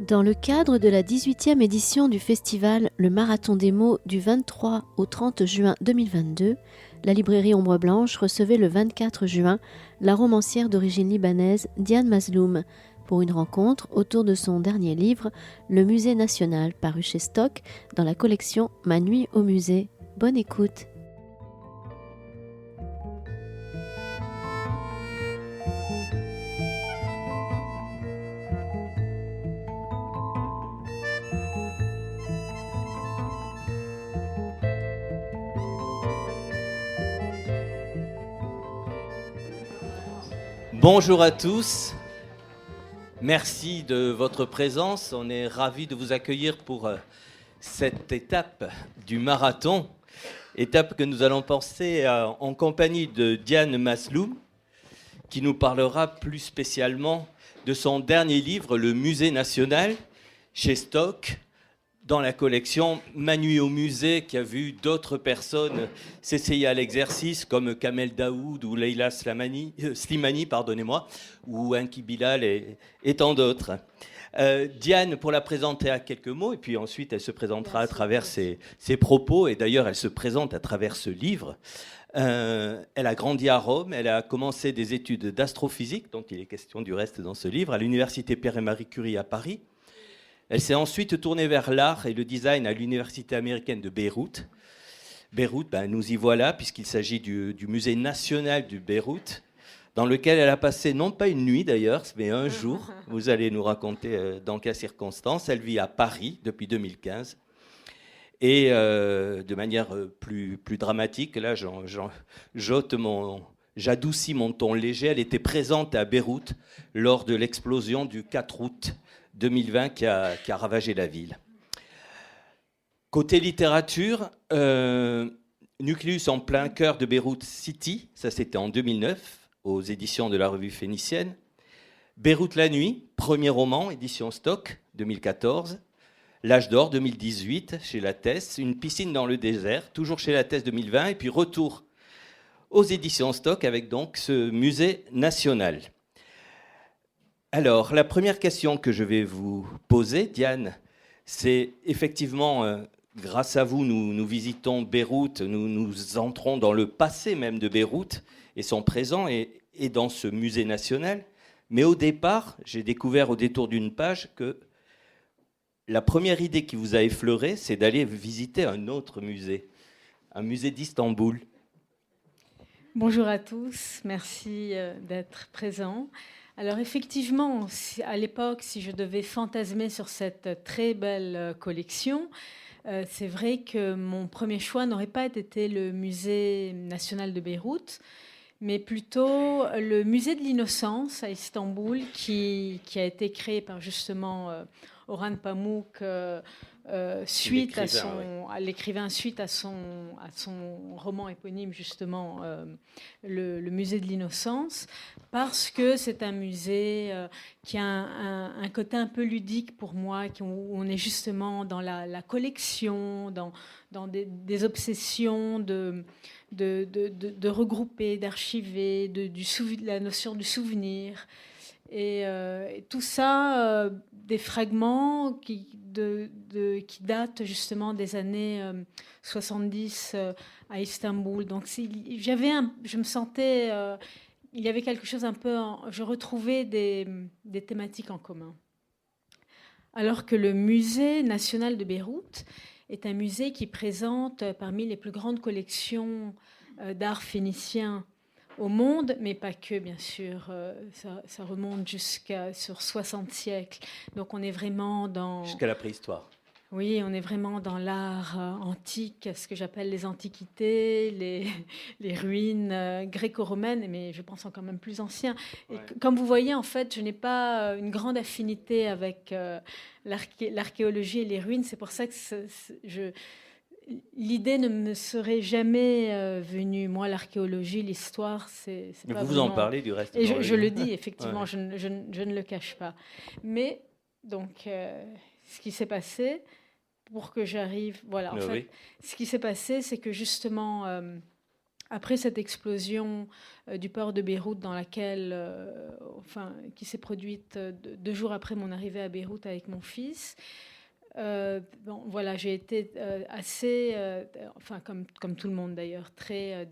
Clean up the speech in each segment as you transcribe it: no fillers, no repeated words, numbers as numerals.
Dans le cadre de la 18e édition du festival Le Marathon des mots du 23 au 30 juin 2022, la librairie Ombre Blanche recevait le 24 juin la romancière d'origine libanaise Diane Mazloum pour une rencontre autour de son dernier livre, Le Musée national, paru chez Stock dans la collection Ma nuit au musée. Bonne écoute. Bonjour à tous, merci de votre présence. On est ravis de vous accueillir pour cette étape du marathon, étape que nous allons passer en compagnie de Diane Mazloum, qui nous parlera plus spécialement de son dernier livre, Le Musée national, chez Stock, dans la collection Ma nuit au musée, qui a vu d'autres personnes s'essayer à l'exercice, comme Kamel Daoud ou Leila Slimani, pardonnez-moi, ou Enki Bilal et tant d'autres. Diane, pour la présenter à quelques mots, et puis ensuite elle se présentera à travers ses propos, et d'ailleurs elle se présente à travers ce livre. Elle a grandi à Rome, elle a commencé des études d'astrophysique, dont il est question du reste dans ce livre, à l'université Pierre et Marie Curie à Paris. Elle s'est ensuite tournée vers l'art et le design à l'université américaine de Beyrouth. Beyrouth, nous y voilà, puisqu'il s'agit du musée national du Beyrouth, dans lequel elle a passé, non pas une nuit d'ailleurs, mais un jour. Vous allez nous raconter dans quelles circonstances. Elle vit à Paris depuis 2015. Et de manière plus dramatique, là j'adoucis mon ton léger, elle était présente à Beyrouth lors de l'explosion du 4 août 2020 qui a ravagé la ville. Côté littérature, Nucléus en plein cœur de Beyrouth City, ça c'était en 2009, aux éditions de la Revue Phénicienne. Beyrouth la nuit, premier roman, édition Stock, 2014. L'âge d'or, 2018, chez Lattès. Une piscine dans le désert, toujours chez Lattès, 2020. Et puis retour aux éditions Stock avec donc ce musée national. Alors, la première question que je vais vous poser, Diane, c'est effectivement, grâce à vous, nous visitons Beyrouth, nous entrons dans le passé même de Beyrouth et son présent et dans ce musée national. Mais au départ, j'ai découvert au détour d'une page que la première idée qui vous a effleuré, c'est d'aller visiter un autre musée, un musée d'Istanbul. Bonjour à tous, merci d'être présents. Alors effectivement, à l'époque, si je devais fantasmer sur cette très belle collection, c'est vrai que mon premier choix n'aurait pas été le musée national de Beyrouth, mais plutôt le musée de l'innocence à Istanbul, qui a été créé par justement Orhan Pamuk, suite à l'écrivain, suite à son roman éponyme, justement, le musée de l'innocence, parce que c'est un musée qui a un côté un peu ludique pour moi, où on est justement dans la collection, dans des obsessions de regrouper, d'archiver, la notion du souvenir. Et tout ça, des fragments qui datent justement des années 70 à Istanbul. Donc je me sentais, il y avait quelque chose un peu, je retrouvais des thématiques en commun. Alors que le musée national de Beyrouth est un musée qui présente parmi les plus grandes collections d'art phénicien au monde, mais pas que, bien sûr. Ça remonte sur 60 siècles. Donc on est vraiment dans... Jusqu'à la préhistoire. Oui, on est vraiment dans l'art antique, ce que j'appelle les antiquités, les ruines gréco-romaines, mais je pense encore même plus anciens. Et ouais. Comme vous voyez, en fait, je n'ai pas une grande affinité avec l'archéologie et les ruines. C'est pour ça que l'idée ne me serait jamais venue. Moi, l'archéologie, l'histoire, c'est mais pas vous vraiment... en parlez du reste. Et je le dis, effectivement, ouais. je ne le cache pas. Mais, donc, ce qui s'est passé, pour que j'arrive... Voilà, en fait, ce qui s'est passé, c'est que justement, après cette explosion du port de Beyrouth qui s'est produite 2 jours après mon arrivée à Beyrouth avec mon fils, j'ai été assez, comme tout le monde d'ailleurs, très,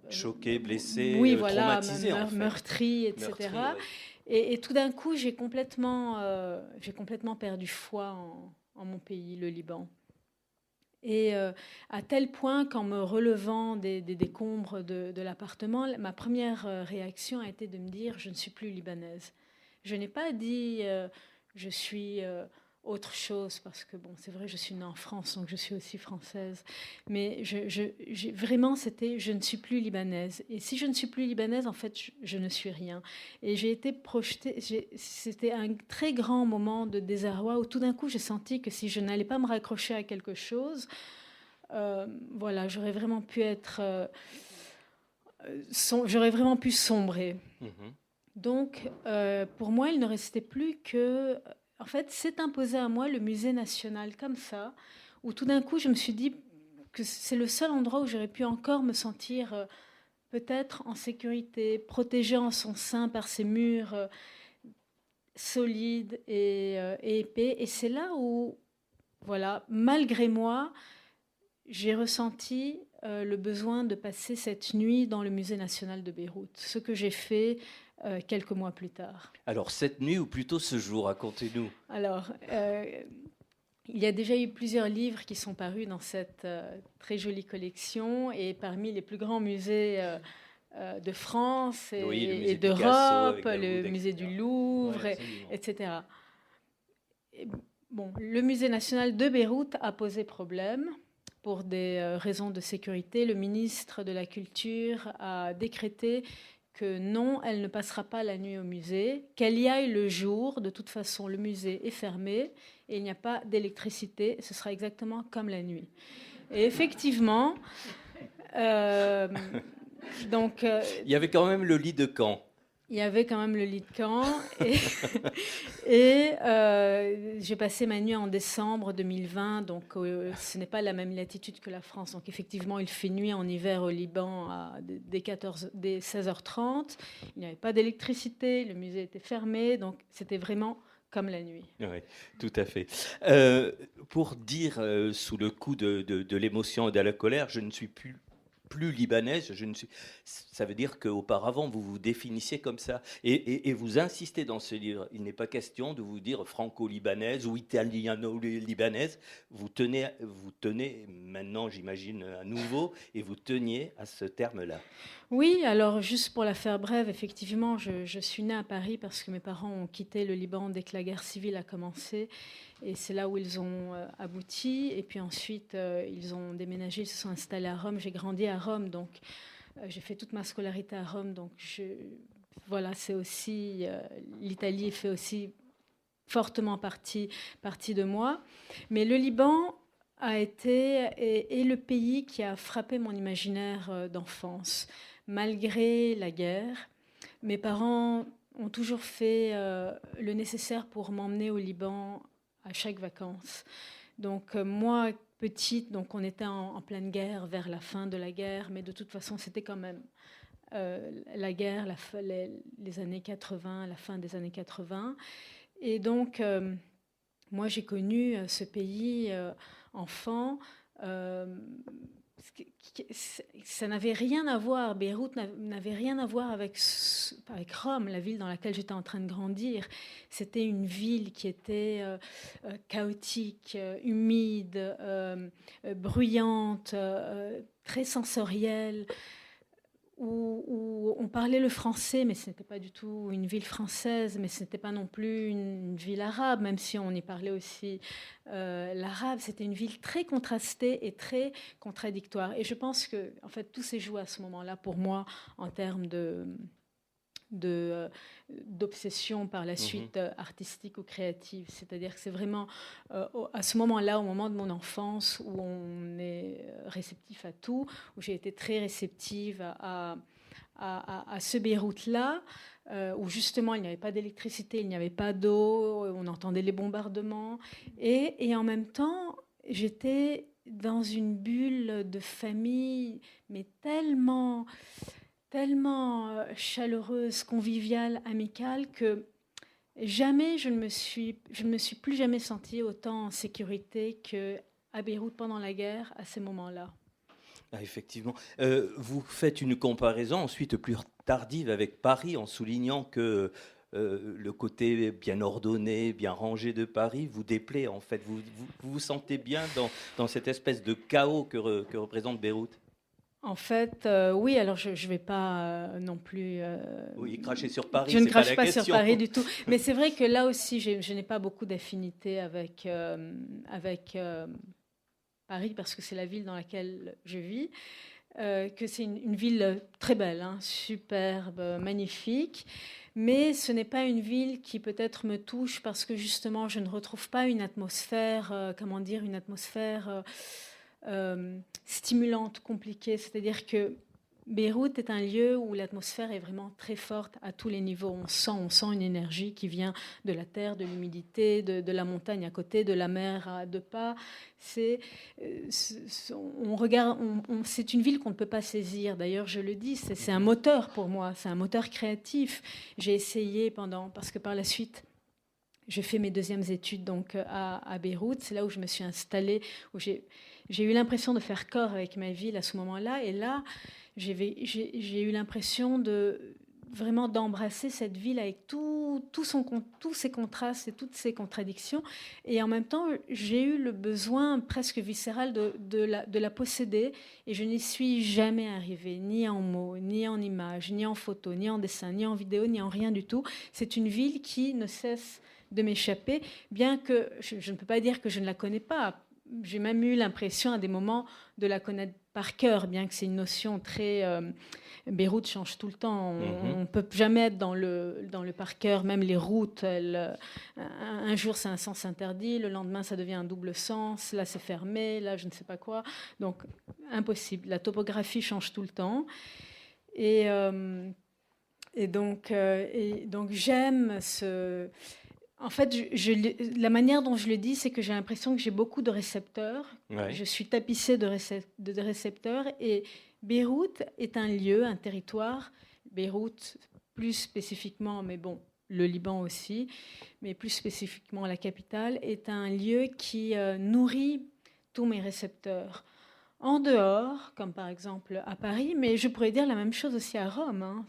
choqué, blessé, oui, traumatisé en fait. Meurtri, etc. Meurtri, ouais. Et tout d'un coup, j'ai complètement perdu foi en mon pays, le Liban. Et à tel point qu'en me relevant des décombres de l'appartement, ma première réaction a été de me dire « je ne suis plus libanaise ». Je n'ai pas dit je suis autre chose, parce que bon, c'est vrai, je suis née en France, donc je suis aussi française. Mais vraiment, c'était je ne suis plus libanaise. Et si je ne suis plus libanaise, en fait, je ne suis rien. Et j'ai été projetée, c'était un très grand moment de désarroi où tout d'un coup, j'ai senti que si je n'allais pas me raccrocher à quelque chose, j'aurais vraiment pu j'aurais vraiment pu sombrer. Mm-hmm. Donc, pour moi, il ne restait plus que... En fait, s'est imposé à moi le musée national comme ça, où tout d'un coup, je me suis dit que c'est le seul endroit où j'aurais pu encore me sentir peut-être en sécurité, protégée en son sein par ces murs solides et épais. Et c'est là où, malgré moi, j'ai ressenti le besoin de passer cette nuit dans le musée national de Beyrouth, ce que j'ai fait quelques mois plus tard. Alors, cette nuit ou plutôt ce jour, racontez-nous. Alors, il y a déjà eu plusieurs livres qui sont parus dans cette très jolie collection, et parmi les plus grands musées de France et d'Europe, le musée du Louvre, etc. Le musée national de Beyrouth a posé problème. Pour des raisons de sécurité, le ministre de la Culture a décrété que non, elle ne passera pas la nuit au musée, qu'elle y aille le jour. De toute façon, le musée est fermé et il n'y a pas d'électricité. Ce sera exactement comme la nuit. Et effectivement, il y avait quand même le lit de camp. Il y avait quand même le lit de camp. Et j'ai passé ma nuit en décembre 2020, donc ce n'est pas la même latitude que la France. Donc effectivement, il fait nuit en hiver au Liban dès 16h30. Il n'y avait pas d'électricité, le musée était fermé, donc c'était vraiment comme la nuit. Oui, tout à fait. Pour dire sous le coup de l'émotion et de la colère, je ne suis plus libanaise, ça veut dire qu'auparavant vous vous définissiez comme ça, et vous insistez dans ce livre. Il n'est pas question de vous dire franco-libanaise ou italiano-libanaise. Vous tenez maintenant, j'imagine, à nouveau, et vous teniez à ce terme-là. Oui, alors juste pour la faire brève, effectivement, je suis née à Paris parce que mes parents ont quitté le Liban dès que la guerre civile a commencé. Et c'est là où ils ont abouti. Et puis ensuite, ils ont déménagé, ils se sont installés à Rome. J'ai grandi à Rome, donc j'ai fait toute ma scolarité à Rome. Donc c'est aussi... l'Italie fait aussi fortement partie de moi. Mais le Liban a été est le pays qui a frappé mon imaginaire d'enfance. Malgré la guerre, mes parents ont toujours fait le nécessaire pour m'emmener au Liban à chaque vacances. Donc moi, petite, donc on était en pleine guerre, vers la fin de la guerre, mais de toute façon, c'était quand même la guerre, les années 80, la fin des années 80. Et donc, moi, j'ai connu ce pays enfant. Ça n'avait rien à voir, Beyrouth n'avait rien à voir avec Rome, la ville dans laquelle j'étais en train de grandir. C'était une ville qui était chaotique, humide, bruyante, très sensorielle, où on parlait le français, mais ce n'était pas du tout une ville française, mais ce n'était pas non plus une ville arabe, même si on y parlait aussi l'arabe. C'était une ville très contrastée et très contradictoire. Et je pense que, en fait, tout s'est joué à ce moment-là pour moi en termes d'obsession par la suite artistique ou créative. C'est-à-dire que c'est vraiment à ce moment-là, au moment de mon enfance, où on est réceptif à tout, où j'ai été très réceptive à ce Beyrouth-là, où justement il n'y avait pas d'électricité, il n'y avait pas d'eau, on entendait les bombardements, et en même temps, j'étais dans une bulle de famille, mais tellement, tellement chaleureuse, conviviale, amicale, que jamais je ne me suis plus jamais sentie autant en sécurité qu'à Beyrouth pendant la guerre, à ces moments-là. Ah, effectivement. Vous faites une comparaison ensuite plus tardive avec Paris en soulignant que le côté bien ordonné, bien rangé de Paris vous déplaît en fait. Vous sentez bien dans cette espèce de chaos que représente Beyrouth? En fait, oui, alors je ne vais pas non plus... Oui, cracher sur Paris, je ne c'est pas crache la pas question. sur Paris du tout. Mais c'est vrai que là aussi, je n'ai pas beaucoup d'affinité avec Paris parce que c'est la ville dans laquelle je vis. Que c'est une ville très belle, hein, superbe, magnifique, mais ce n'est pas une ville qui peut-être me touche parce que justement je ne retrouve pas une atmosphère, une atmosphère stimulante, compliquée. C'est-à-dire que Beyrouth est un lieu où l'atmosphère est vraiment très forte à tous les niveaux. On sent une énergie qui vient de la terre, de l'humidité, de la montagne à côté, de la mer à 2 pas. C'est une ville qu'on ne peut pas saisir. D'ailleurs, je le dis, c'est un moteur pour moi, c'est un moteur créatif. J'ai essayé parce que par la suite, j'ai fait mes deuxièmes études donc à Beyrouth. C'est là où je me suis installée, où j'ai eu l'impression de faire corps avec ma ville à ce moment-là. Et là, j'ai eu l'impression vraiment d'embrasser cette ville avec tous ses contrastes et toutes ses contradictions. Et en même temps, j'ai eu le besoin presque viscéral de la posséder. Et je n'y suis jamais arrivée, ni en mots, ni en images, ni en photos, ni en dessin, ni en vidéo, ni en rien du tout. C'est une ville qui ne cesse de m'échapper, bien que je ne peux pas dire que je ne la connais pas. J'ai même eu l'impression à des moments de la connaître par cœur, bien que c'est une notion très... Beyrouth change tout le temps. On ne peut jamais être dans le par cœur. Même les routes, un jour c'est un sens interdit, le lendemain ça devient un double sens, là c'est fermé, là je ne sais pas quoi. Donc impossible. La topographie change tout le temps. Et donc j'aime ce... En fait, la manière dont je le dis, c'est que j'ai l'impression que j'ai beaucoup de récepteurs. Ouais. Je suis tapissée de récepteurs. Et Beyrouth est un lieu, un territoire. Beyrouth, plus spécifiquement, mais bon, le Liban aussi, mais plus spécifiquement la capitale, est un lieu qui nourrit tous mes récepteurs. En dehors, comme par exemple à Paris, mais je pourrais dire la même chose aussi à Rome. Hein.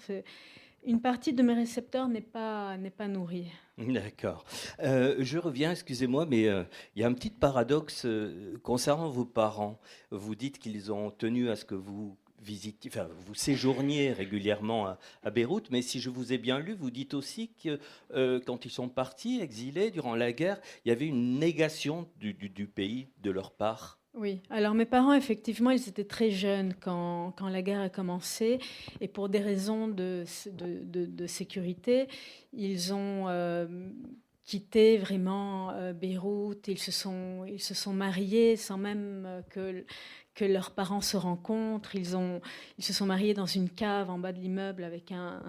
Une partie de mes récepteurs n'est pas nourrie. D'accord. Je reviens, excusez-moi, mais il y a un petit paradoxe concernant vos parents. Vous dites qu'ils ont tenu à ce que vous visitiez, enfin, vous séjourniez régulièrement à Beyrouth, mais si je vous ai bien lu, vous dites aussi que quand ils sont partis, exilés durant la guerre, il y avait une négation du pays de leur part. Oui, alors mes parents, effectivement, ils étaient très jeunes quand la guerre a commencé et pour des raisons de sécurité, ils ont quitté vraiment Beyrouth. Ils se sont mariés sans même que leurs parents se rencontrent. Ils se sont mariés dans une cave en bas de l'immeuble avec un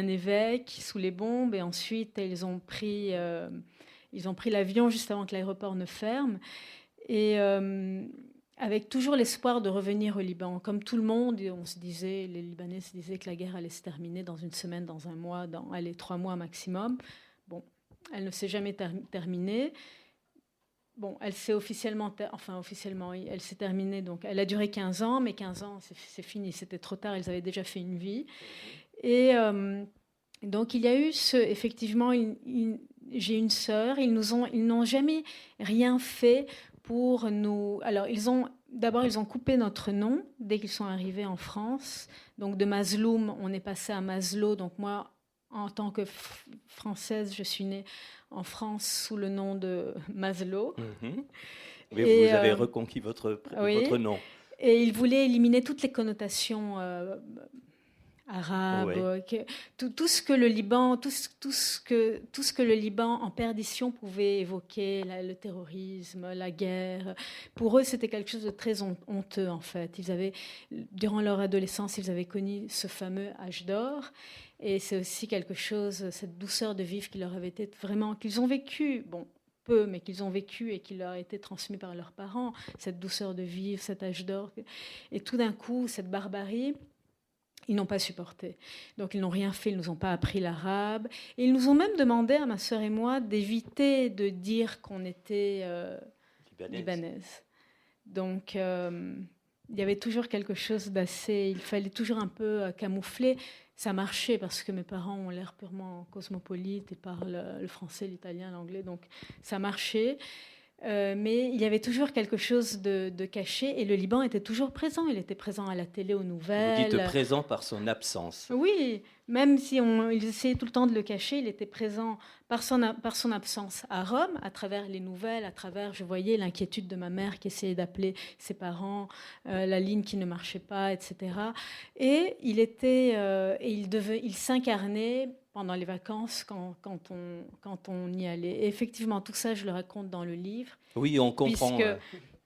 évêque sous les bombes et ensuite ils ont pris l'avion juste avant que l'aéroport ne ferme. Et avec toujours l'espoir de revenir au Liban. Comme tout le monde, les Libanais se disaient que la guerre allait se terminer dans une semaine, dans un mois, dans 3 mois maximum. Bon, elle ne s'est jamais terminée. Bon, elle s'est officiellement, elle s'est terminée, donc elle a duré 15 ans, mais 15 ans, c'est fini, c'était trop tard, ils avaient déjà fait une vie. Et donc il y a eu effectivement, j'ai une sœur, ils n'ont jamais rien fait pour nous. Alors, ils ont coupé notre nom dès qu'ils sont arrivés en France. Donc, de Mazloum, on est passé à Maslow. Donc, moi, en tant que Française, je suis née en France sous le nom de Maslow. Mais vous avez reconquis votre nom. Et ils voulaient éliminer toutes les connotations arabe, ouais. Tout ce que le Liban, tout ce que le Liban en perdition pouvait évoquer, le terrorisme, la guerre. Pour eux, c'était quelque chose de très honteux en fait. Durant leur adolescence, ils avaient connu ce fameux âge d'or, et c'est aussi quelque chose, cette douceur de vivre qui leur avait été vraiment, qu'ils ont vécu. Bon, peu, mais qu'ils ont vécu et qui leur a été transmis par leurs parents, cette douceur de vivre, cet âge d'or. Et tout d'un coup, cette barbarie, ils n'ont pas supporté. Donc ils n'ont rien fait, ils ne nous ont pas appris l'arabe. Et ils nous ont même demandé, à ma sœur et moi, d'éviter de dire qu'on était libanaise. Donc il y avait toujours quelque chose d'assez... Il fallait toujours un peu camoufler. Ça marchait parce que mes parents ont l'air purement cosmopolites et parlent le français, l'italien, l'anglais. Donc ça marchait. Mais il y avait toujours quelque chose de caché et le Liban était toujours présent. Il était présent à la télé, aux nouvelles. Vous dites présent par son absence. Oui, même si ils essayaient tout le temps de le cacher, il était présent par son absence à Rome, à travers les nouvelles, à travers, je voyais l'inquiétude de ma mère qui essayait d'appeler ses parents, la ligne qui ne marchait pas, etc. Et il s'incarnait pendant les vacances quand on y allait. Et effectivement, tout ça, je le raconte dans le livre. Oui, on comprend.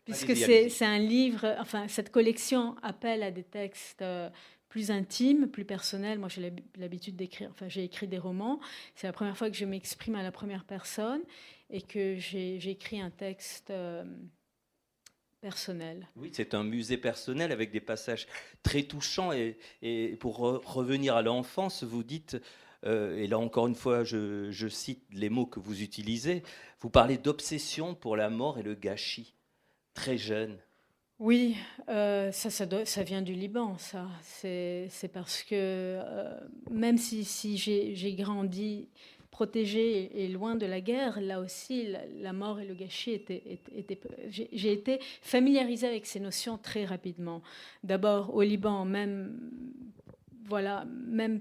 Puisque c'est un livre, enfin, cette collection appelle à des textes plus intimes, plus personnels. Moi, j'ai l'habitude d'écrire, enfin, j'ai écrit des romans. C'est la première fois que je m'exprime à la première personne et que j'ai écrit un texte personnel. Oui, c'est un musée personnel avec des passages très touchants. Et pour revenir à l'enfance, vous dites, et là encore une fois, je cite les mots que vous utilisez, vous parlez d'obsession pour la mort et le gâchis, très jeune. Oui, ça vient du Liban, ça. C'est parce que même si j'ai grandi protégée et loin de la guerre, là aussi, la mort et le gâchis étaient j'ai été familiarisée avec ces notions très rapidement. D'abord au Liban, même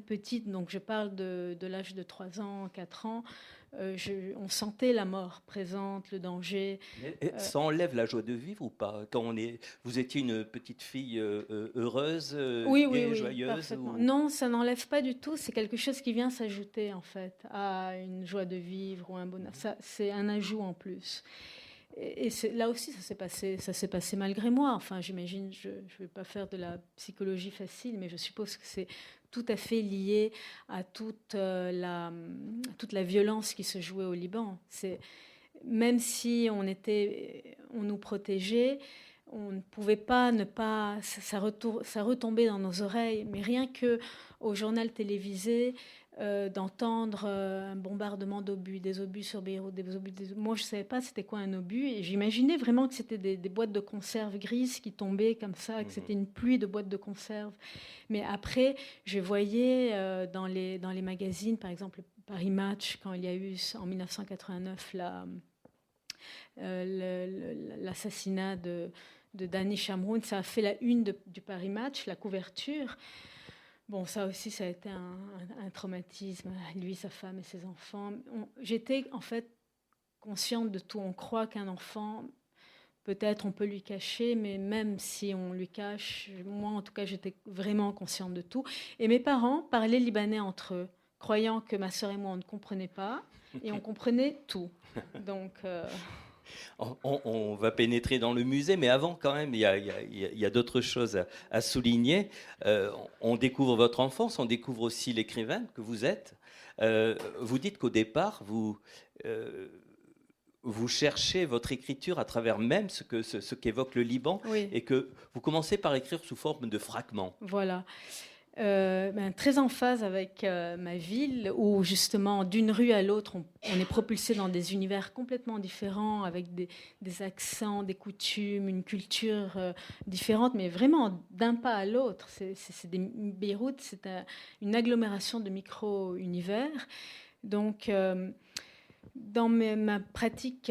petite, donc je parle de l'âge de 3 ans, 4 ans, on sentait la mort présente, le danger. Ça enlève la joie de vivre ou pas? Vous étiez une petite fille heureuse, gaie, joyeuse ou... Non, ça n'enlève pas du tout. C'est quelque chose qui vient s'ajouter en fait à une joie de vivre ou un bonheur. C'est un ajout en plus. Et là aussi, ça s'est passé malgré moi. Enfin, j'imagine, je ne vais pas faire de la psychologie facile, mais je suppose que c'est tout à fait lié à toute la violence qui se jouait au Liban. Même si on nous protégeait, on ne pouvait pas ne pas... Ça retombait dans nos oreilles. Mais rien qu'au journal télévisé, d'entendre un bombardement d'obus, des obus sur Beyrouth, moi je ne savais pas c'était quoi un obus et j'imaginais vraiment que c'était des boîtes de conserve grises qui tombaient comme ça, que c'était une pluie de boîtes de conserve. Mais après, je voyais dans les magazines, par exemple Paris Match, quand il y a eu en 1989 l'assassinat de Dani Shamroun, ça a fait la une du Paris Match, la couverture. Bon, ça aussi, ça a été un traumatisme, lui, sa femme et ses enfants. J'étais en fait consciente de tout. On croit qu'un enfant, peut-être on peut lui cacher, mais même si on lui cache, moi en tout cas, j'étais vraiment consciente de tout. Et mes parents parlaient libanais entre eux, croyant que ma sœur et moi, on ne comprenait pas, et on comprenait tout. Donc... On va pénétrer dans le musée, mais avant quand même, il y a d'autres choses à souligner. On découvre votre enfance, on découvre aussi l'écrivain que vous êtes. Vous dites qu'au départ, vous cherchez votre écriture à travers même ce qu'évoque le Liban, oui. Et que vous commencez par écrire sous forme de fragments. Voilà. Très en phase avec ma ville, où justement d'une rue à l'autre on est propulsé dans des univers complètement différents, avec des accents, des coutumes, une culture différente, mais vraiment d'un pas à l'autre. Beyrouth, c'est une agglomération de micro-univers. Donc dans ma pratique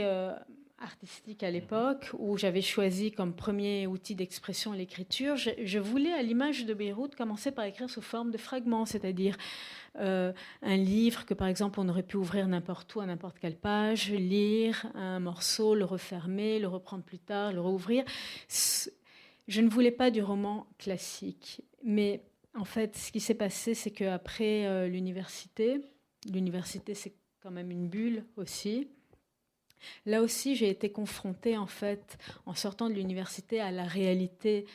artistique à l'époque, où j'avais choisi comme premier outil d'expression l'écriture, je voulais, à l'image de Beyrouth, commencer par écrire sous forme de fragments, c'est-à-dire un livre que, par exemple, on aurait pu ouvrir n'importe où, à n'importe quelle page, lire un morceau, le refermer, le reprendre plus tard, le rouvrir. Je ne voulais pas du roman classique, mais en fait, ce qui s'est passé, c'est qu'après l'université, c'est quand même une bulle aussi. Là aussi, j'ai été confrontée, en fait, en sortant de l'université, à la réalité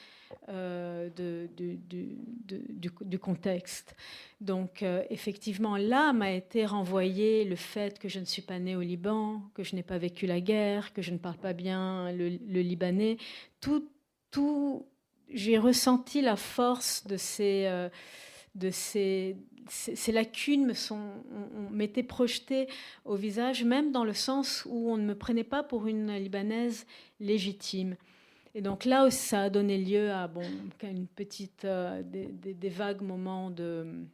du contexte. Donc, effectivement, là m'a été renvoyé le fait que je ne suis pas née au Liban, que je n'ai pas vécu la guerre, que je ne parle pas bien le libanais. J'ai ressenti la force de ces lacunes on m'était projetées au visage, même dans le sens où on ne me prenait pas pour une Libanaise légitime. Et donc là, ça a donné lieu à une petite, des vagues moments de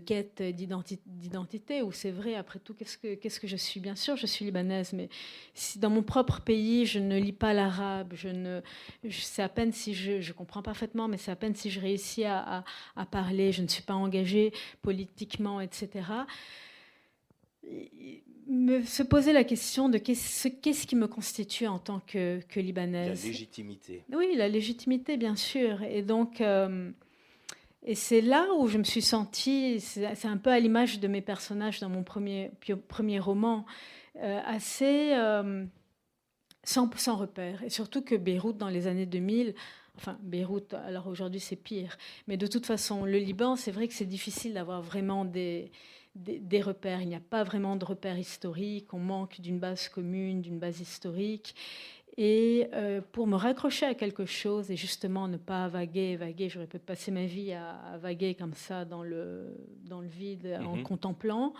quête d'identité, où c'est vrai, après tout, qu'est-ce que je suis? Bien sûr, je suis libanaise, mais si dans mon propre pays, je ne lis pas l'arabe, c'est à peine si je comprends parfaitement, mais c'est à peine si je réussis à parler, je ne suis pas engagée politiquement, etc. Se poser la question de qu'est-ce qui me constitue en tant que libanaise. La légitimité. Oui, la légitimité, bien sûr. Et donc... Et c'est là où je me suis sentie, c'est un peu à l'image de mes personnages dans mon premier roman, assez sans repère. Et surtout que Beyrouth, dans les années 2000, enfin Beyrouth, alors aujourd'hui c'est pire, mais de toute façon, le Liban, c'est vrai que c'est difficile d'avoir vraiment des repères. Il n'y a pas vraiment de repères historiques, on manque d'une base commune, d'une base historique. Et pour me raccrocher à quelque chose et justement ne pas vaguer, j'aurais pu passer ma vie à vaguer comme ça dans le vide en contemplant.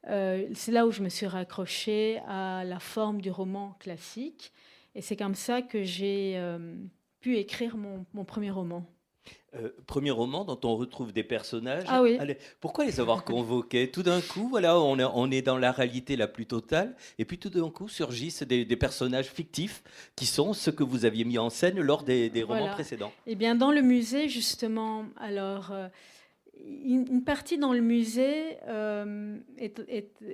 C'est là où je me suis raccrochée à la forme du roman classique. Et c'est comme ça que j'ai pu écrire mon premier roman. Premier roman dont on retrouve des personnages. Ah oui. Allez, pourquoi les avoir convoqués? Tout d'un coup, voilà, on est dans la réalité la plus totale, et puis tout d'un coup surgissent des personnages fictifs qui sont ceux que vous aviez mis en scène lors des romans précédents. Eh bien, dans le musée, justement, alors une partie dans le musée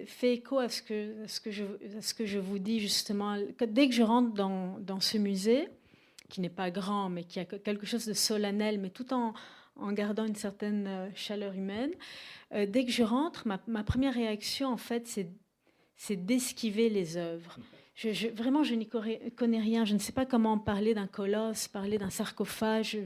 fait écho à ce que je vous dis justement. Dès que je rentre dans ce musée, qui n'est pas grand, mais qui a quelque chose de solennel, mais tout en gardant une certaine chaleur humaine. Dès que je rentre, ma première réaction, en fait, c'est d'esquiver les œuvres. Vraiment, je n'y connais rien. Je ne sais pas comment parler d'un colosse, parler d'un sarcophage.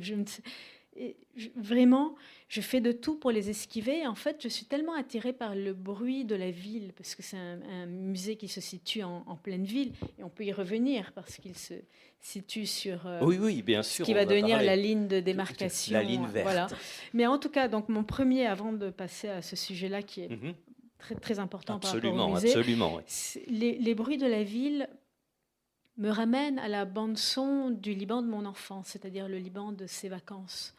Vraiment, je fais de tout pour les esquiver. En fait, je suis tellement attirée par le bruit de la ville, parce que c'est un musée qui se situe en pleine ville, et on peut y revenir parce qu'il se situe sur oui, bien sûr, ce qui va devenir la ligne de démarcation. La ligne verte. Voilà. Mais en tout cas, donc mon premier, avant de passer à ce sujet-là qui est très, très important par rapport au musée, absolument, oui. Les bruits de la ville me ramènent à la bande-son du Liban de mon enfance, c'est-à-dire le Liban de ses vacances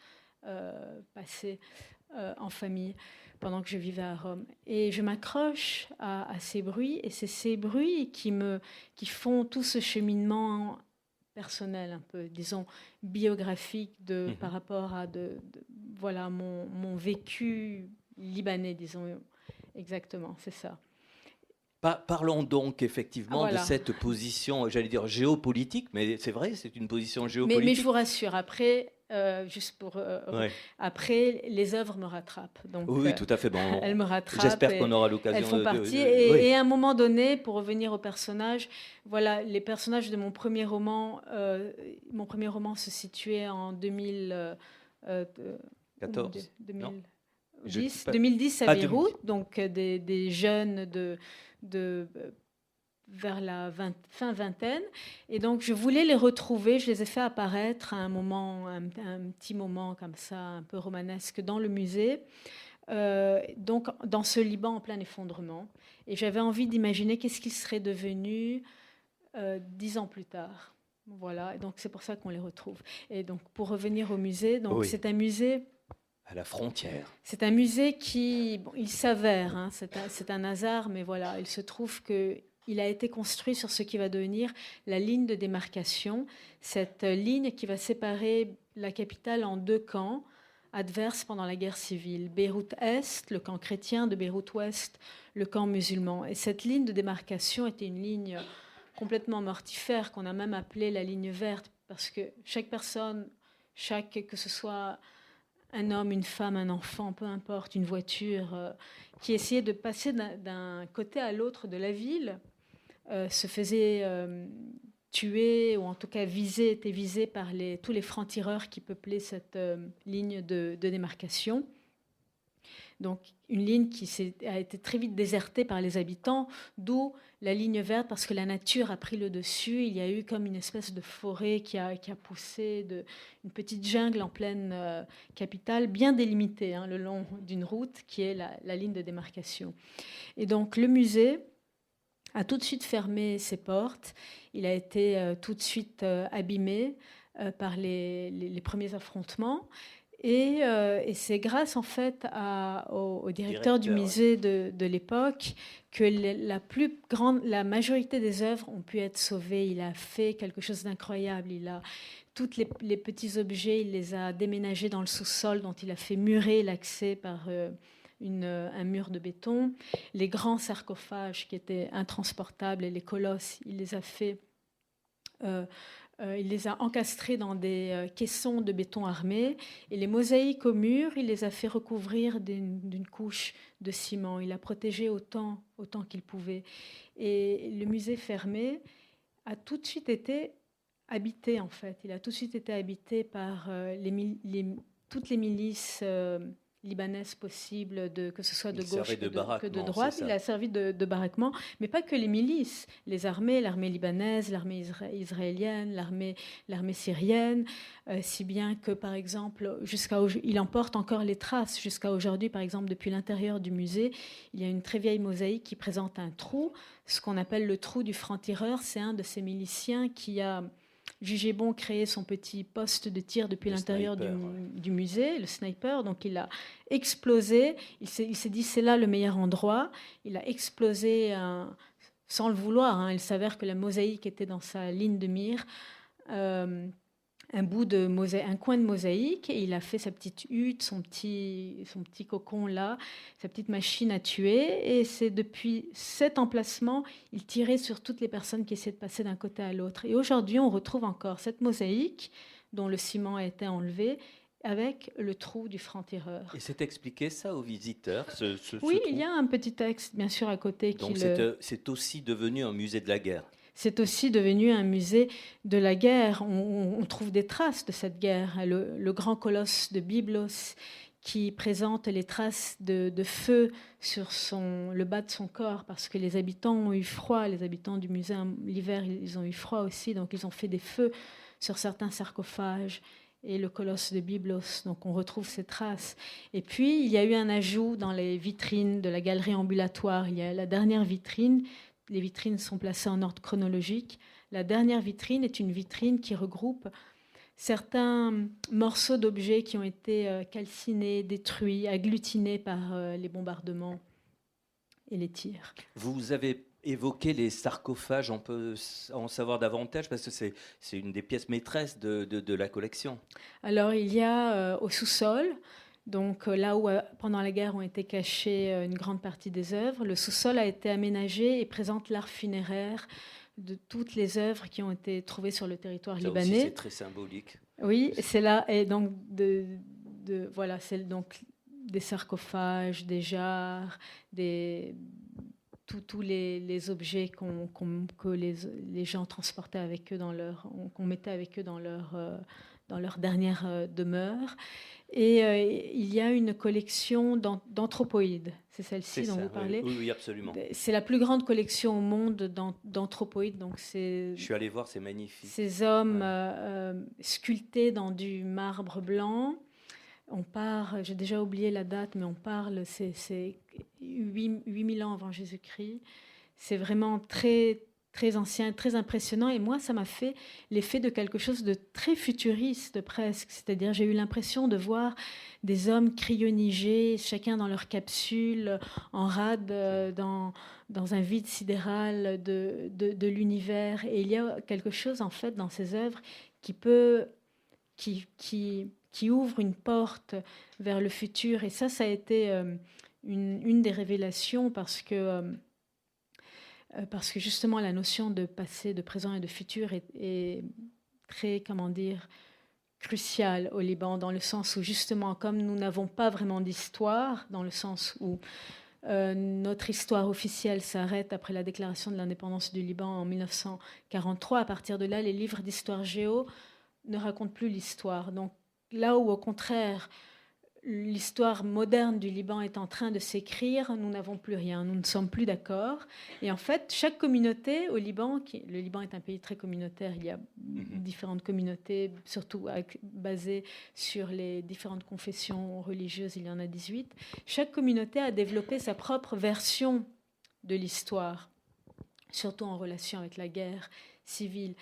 passées en famille pendant que je vivais à Rome. Et je m'accroche à ces bruits, et c'est ces bruits qui font tout ce cheminement personnel, un peu, disons, biographique par rapport à voilà, mon vécu libanais, disons. Exactement, c'est ça. Parlons donc effectivement de cette position, j'allais dire géopolitique, mais c'est vrai, c'est une position géopolitique. Mais je vous rassure, après, juste pour après, les œuvres me rattrapent. Donc, oui, tout à fait. Bon, elles me rattrapent. J'espère qu'on aura l'occasion. Elles font partie. Et à un moment donné, pour revenir aux personnages, voilà, les personnages de mon premier roman se situait en 2014. 2010 à Beyrouth, donc des jeunes vers la fin vingtaine. Et donc, je voulais les retrouver. Je les ai fait apparaître à un petit moment comme ça, un peu romanesque, dans le musée. Donc, dans ce Liban en plein effondrement. Et j'avais envie d'imaginer qu'est-ce qu'ils seraient devenus 10 ans plus tard. Voilà. Et donc, c'est pour ça qu'on les retrouve. Et donc, pour revenir au musée, donc c'est un musée... À la frontière. C'est un musée qui, il s'avère, c'est un hasard, mais voilà, il se trouve qu'il a été construit sur ce qui va devenir la ligne de démarcation, cette ligne qui va séparer la capitale en deux camps adverses pendant la guerre civile. Beyrouth-Est, le camp chrétien, de Beyrouth-Ouest, le camp musulman. Et cette ligne de démarcation était une ligne complètement mortifère qu'on a même appelée la ligne verte, parce que chaque personne, que ce soit un homme, une femme, un enfant, peu importe, une voiture, qui essayait de passer d'un côté à l'autre de la ville, se faisait tuer, ou en tout cas était visé par tous les francs-tireurs qui peuplaient cette ligne de démarcation. Donc une ligne qui a été très vite désertée par les habitants, d'où la ligne verte, parce que la nature a pris le dessus. Il y a eu comme une espèce de forêt qui a poussé, une petite jungle en pleine capitale, bien délimitée, le long d'une route qui est la ligne de démarcation. Et donc le musée a tout de suite fermé ses portes. Il a été tout de suite abîmé par les premiers affrontements. Et c'est grâce en fait au directeur du musée de l'époque que la majorité des œuvres ont pu être sauvées. Il a fait quelque chose d'incroyable. Tous les petits objets, il les a déménagés dans le sous-sol, dont il a fait murer l'accès par un mur de béton. Les grands sarcophages qui étaient intransportables et les colosses, il les a fait... il les a encastrés dans des caissons de béton armé, et les mosaïques au mur, il les a fait recouvrir d'une couche de ciment. Il a protégé autant qu'il pouvait. Et le musée fermé a tout de suite été habité, en fait. Il a tout de suite été habité par toutes les milices libanaise possible, que ce soit de gauche que de droite. Il a servi de baraquement, mais pas que les milices, les armées, l'armée libanaise, l'armée israélienne, l'armée syrienne, si bien que, par exemple, il emporte encore les traces jusqu'à aujourd'hui. Par exemple, depuis l'intérieur du musée, il y a une très vieille mosaïque qui présente un trou, ce qu'on appelle le trou du franc-tireur. C'est un de ces miliciens qui a jugé bon créer son petit poste de tir depuis l'intérieur du musée, le sniper. Donc il a explosé, il s'est dit c'est là le meilleur endroit. Il a explosé sans le vouloir. Il s'avère que la mosaïque était dans sa ligne de mire, un coin de mosaïque, et il a fait sa petite hutte, son petit cocon là, sa petite machine à tuer. Et c'est depuis cet emplacement, il tirait sur toutes les personnes qui essaient de passer d'un côté à l'autre. Et aujourd'hui, on retrouve encore cette mosaïque dont le ciment a été enlevé, avec le trou du franc-tireur. Et c'est expliqué ça aux visiteurs, oui, il y a un petit texte, bien sûr, à côté. Donc c'est aussi devenu un musée de la guerre. C'est aussi devenu un musée de la guerre. On trouve des traces de cette guerre. Le grand colosse de Byblos qui présente les traces de feu sur le bas de son corps, parce que les habitants ont eu froid. Les habitants du musée, l'hiver, ils ont eu froid aussi. Donc ils ont fait des feux sur certains sarcophages. Et le colosse de Byblos, donc on retrouve ces traces. Et puis, il y a eu un ajout dans les vitrines de la galerie ambulatoire. Il y a la dernière vitrine. Les vitrines sont placées en ordre chronologique. La dernière vitrine est une vitrine qui regroupe certains morceaux d'objets qui ont été calcinés, détruits, agglutinés par les bombardements et les tirs. Vous avez évoqué les sarcophages, on peut en savoir davantage parce que c'est une des pièces maîtresses de la collection. Alors il y a au sous-sol, donc là où pendant la guerre ont été cachées une grande partie des œuvres, le sous-sol a été aménagé et présente l'art funéraire de toutes les œuvres qui ont été trouvées sur le territoire libanais. Aussi, c'est très symbolique. Oui, c'est là, et donc voilà, c'est donc des sarcophages, des jarres, tous les objets que les gens transportaient avec eux qu'on mettait avec eux dans leur dernière demeure. Et il y a une collection d'anthropoïdes. C'est celle-ci dont vous parlez. Oui, absolument. C'est la plus grande collection au monde d'anthropoïdes. Donc je suis allé voir, c'est magnifique. Ces hommes sculptés dans du marbre blanc. J'ai déjà oublié la date, mais on parle, c'est 8000 ans avant Jésus-Christ. C'est vraiment très, très ancien, très impressionnant. Et moi, ça m'a fait l'effet de quelque chose de très futuriste presque. C'est-à-dire, j'ai eu l'impression de voir des hommes cryogénisés, chacun dans leur capsule, en rade, dans un vide sidéral de l'univers. Et il y a quelque chose, en fait, dans ces œuvres qui ouvre une porte vers le futur. Et ça a été une des révélations, parce que justement la notion de passé, de présent et de futur est très, cruciale au Liban, dans le sens où justement, comme nous n'avons pas vraiment d'histoire, dans le sens où Notre histoire officielle s'arrête après la déclaration de l'indépendance du Liban en 1943. À partir de là, les livres d'histoire géo ne racontent plus l'histoire. Donc là où, au contraire, l'histoire moderne du Liban est en train de s'écrire, nous n'avons plus rien, nous ne sommes plus d'accord. Et en fait, chaque communauté au Liban, le Liban est un pays très communautaire, il y a différentes communautés, surtout basées sur les différentes confessions religieuses, il y en a 18. Chaque communauté a développé sa propre version de l'histoire, surtout en relation avec la guerre civile.